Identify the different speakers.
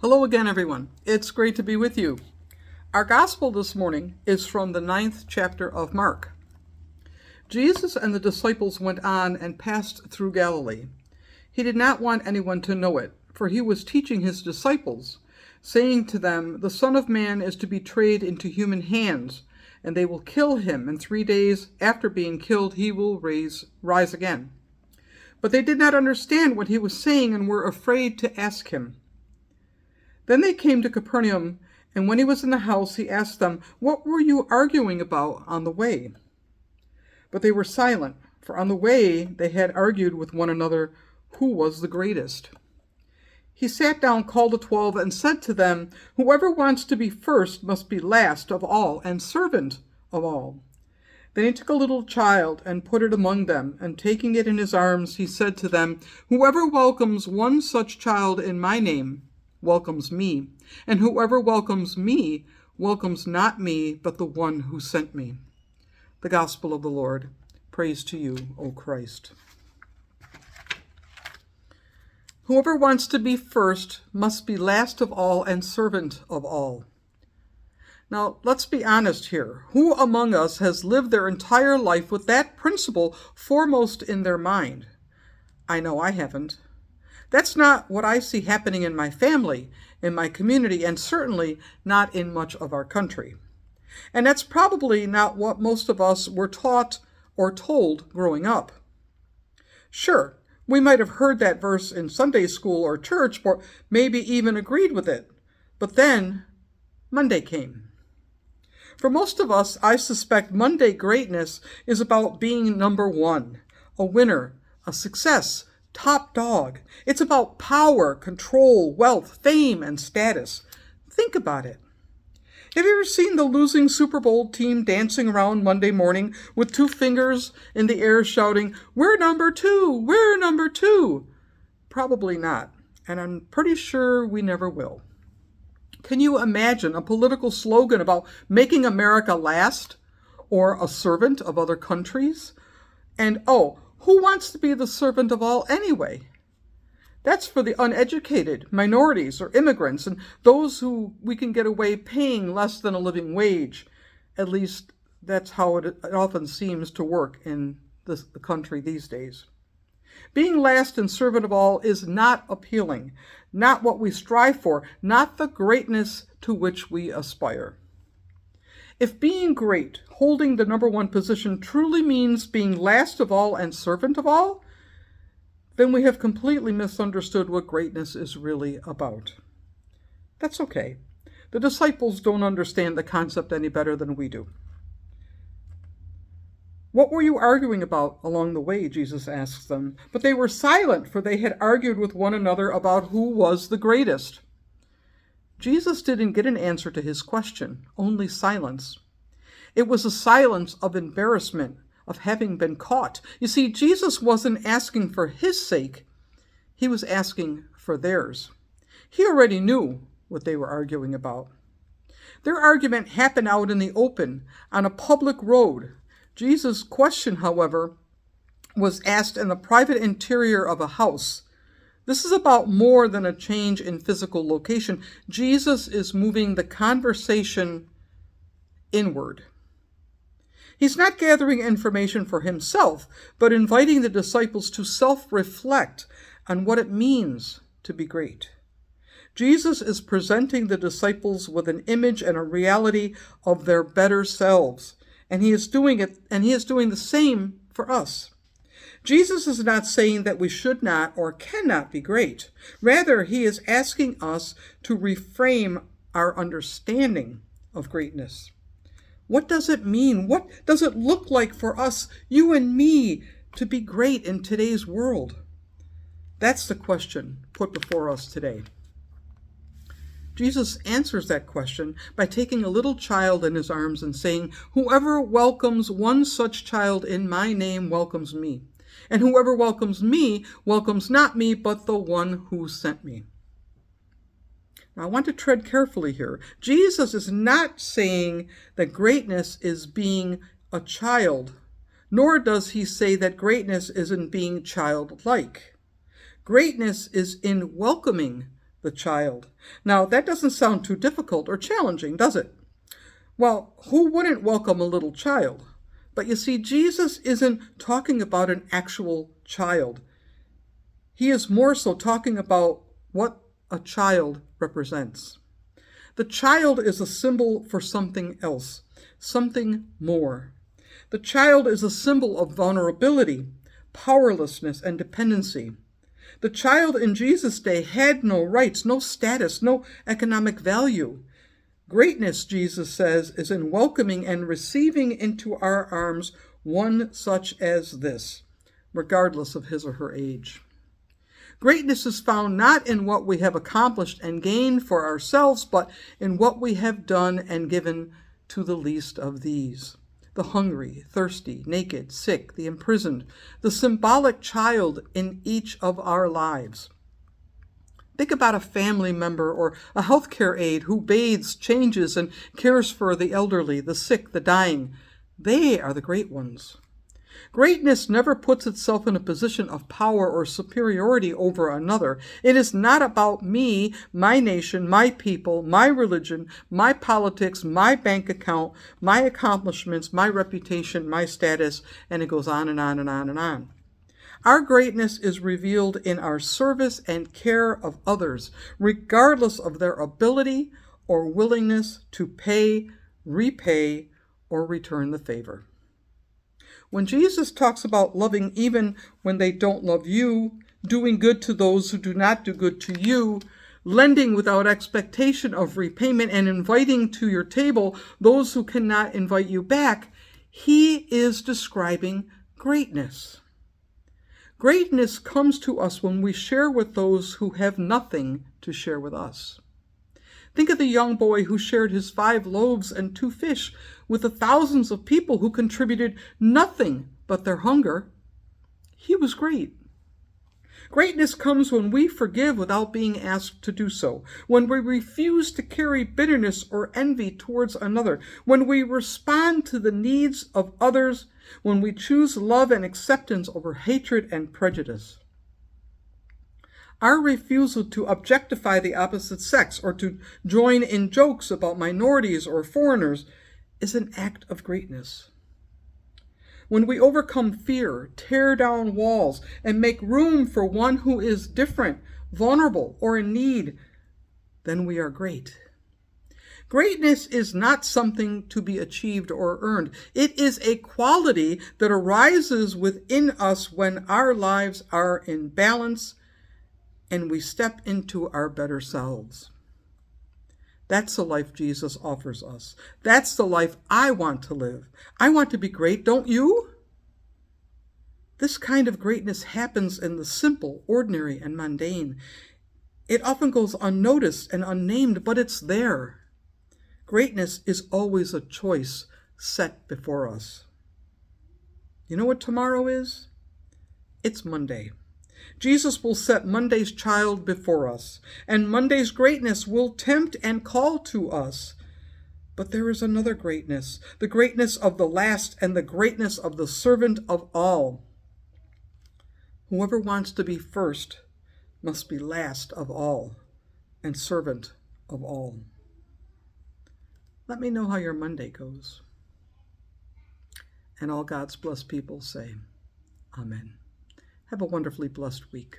Speaker 1: Hello again, everyone. It's great to be with you. Our gospel this morning is from the 9th chapter of Mark. Jesus and the disciples went on and passed through Galilee. He did not want anyone to know it, for he was teaching his disciples, saying to them, "The Son of Man is to be betrayed into human hands, and they will kill him, and 3 days after being killed he will rise again." But they did not understand what he was saying and were afraid to ask him. Then they came to Capernaum, and when he was in the house, he asked them, "What were you arguing about on the way?" But they were silent, for on the way they had argued with one another who was the greatest. He sat down, called the 12, and said to them, "Whoever wants to be first must be last of all and servant of all." Then he took a little child and put it among them, and taking it in his arms, he said to them, "Whoever welcomes one such child in my name welcomes me, and whoever welcomes me welcomes not me, but the one who sent me." The Gospel of the Lord. Praise to you, O Christ. Whoever wants to be first must be last of all and servant of all. Now, let's be honest here. Who among us has lived their entire life with that principle foremost in their mind? I know I haven't. That's not what I see happening in my family, in my community, and certainly not in much of our country. And that's probably not what most of us were taught or told growing up. Sure, we might have heard that verse in Sunday school or church, or maybe even agreed with it. But then Monday came. For most of us, I suspect Monday greatness is about being number one, a winner, a success, top dog. It's about power, control, wealth, fame, and status. Think about it. Have you ever seen the losing Super Bowl team dancing around Monday morning with 2 fingers in the air shouting, "We're number 2, we're number 2"? Probably not, and I'm pretty sure we never will. Can you imagine a political slogan about making America last, or a servant of other countries? And who wants to be the servant of all anyway? That's for the uneducated, minorities or immigrants, and those who we can get away paying less than a living wage. At least that's how it often seems to work in the country these days. Being last and servant of all is not appealing, not what we strive for, not the greatness to which we aspire. If being great, holding the number one position, truly means being last of all and servant of all, then we have completely misunderstood what greatness is really about. That's okay. The disciples don't understand the concept any better than we do. "What were you arguing about along the way?" Jesus asks them. But they were silent, for they had argued with one another about who was the greatest. Jesus didn't get an answer to his question, only silence. It was a silence of embarrassment, of having been caught. You see, Jesus wasn't asking for his sake. He was asking for theirs. He already knew what they were arguing about. Their argument happened out in the open, on a public road. Jesus' question, however, was asked in the private interior of a house. This is about more than a change in physical location. Jesus is moving the conversation inward. He's not gathering information for himself, but inviting the disciples to self-reflect on what it means to be great. Jesus is presenting the disciples with an image and a reality of their better selves, and he is doing the same for us. Jesus is not saying that we should not or cannot be great. Rather, he is asking us to reframe our understanding of greatness. What does it mean? What does it look like for us, you and me, to be great in today's world? That's the question put before us today. Jesus answers that question by taking a little child in his arms and saying, "Whoever welcomes one such child in my name welcomes me. And whoever welcomes me welcomes not me, but the one who sent me." Now, I want to tread carefully here. Jesus is not saying that greatness is being a child, nor does he say that greatness is in being childlike. Greatness is in welcoming the child. Now, that doesn't sound too difficult or challenging, does it? Well, who wouldn't welcome a little child? But you see, Jesus isn't talking about an actual child. He is more so talking about what a child represents. The child is a symbol for something else, something more. The child is a symbol of vulnerability, powerlessness, and dependency. The child in Jesus' day had no rights, no status, no economic value. Greatness, Jesus says, is in welcoming and receiving into our arms one such as this, regardless of his or her age. Greatness is found not in what we have accomplished and gained for ourselves, but in what we have done and given to the least of these. The hungry, thirsty, naked, sick, the imprisoned, the symbolic child in each of our lives. Think about a family member or a healthcare aide who bathes, changes, and cares for the elderly, the sick, the dying. They are the great ones. Greatness never puts itself in a position of power or superiority over another. It is not about me, my nation, my people, my religion, my politics, my bank account, my accomplishments, my reputation, my status, and it goes on and on and on and on. Our greatness is revealed in our service and care of others, regardless of their ability or willingness to pay, repay, or return the favor. When Jesus talks about loving even when they don't love you, doing good to those who do not do good to you, lending without expectation of repayment, and inviting to your table those who cannot invite you back, he is describing greatness. Greatness comes to us when we share with those who have nothing to share with us. Think of the young boy who shared his 5 loaves and 2 fish with the thousands of people who contributed nothing but their hunger. He was great. Greatness comes when we forgive without being asked to do so, when we refuse to carry bitterness or envy towards another, when we respond to the needs of others, when we choose love and acceptance over hatred and prejudice. Our refusal to objectify the opposite sex or to join in jokes about minorities or foreigners is an act of greatness. When we overcome fear, tear down walls, and make room for one who is different, vulnerable, or in need, then we are great. Greatness is not something to be achieved or earned. It is a quality that arises within us when our lives are in balance and we step into our better selves. That's the life Jesus offers us. That's the life I want to live. I want to be great, don't you? This kind of greatness happens in the simple, ordinary, and mundane. It often goes unnoticed and unnamed, but it's there. Greatness is always a choice set before us. You know what tomorrow is? It's Monday. Jesus will set Monday's child before us, and Monday's greatness will tempt and call to us. But there is another greatness, the greatness of the last and the greatness of the servant of all. Whoever wants to be first must be last of all and servant of all. Let me know how your Monday goes. And all God's blessed people say, Amen. Have a wonderfully blessed week.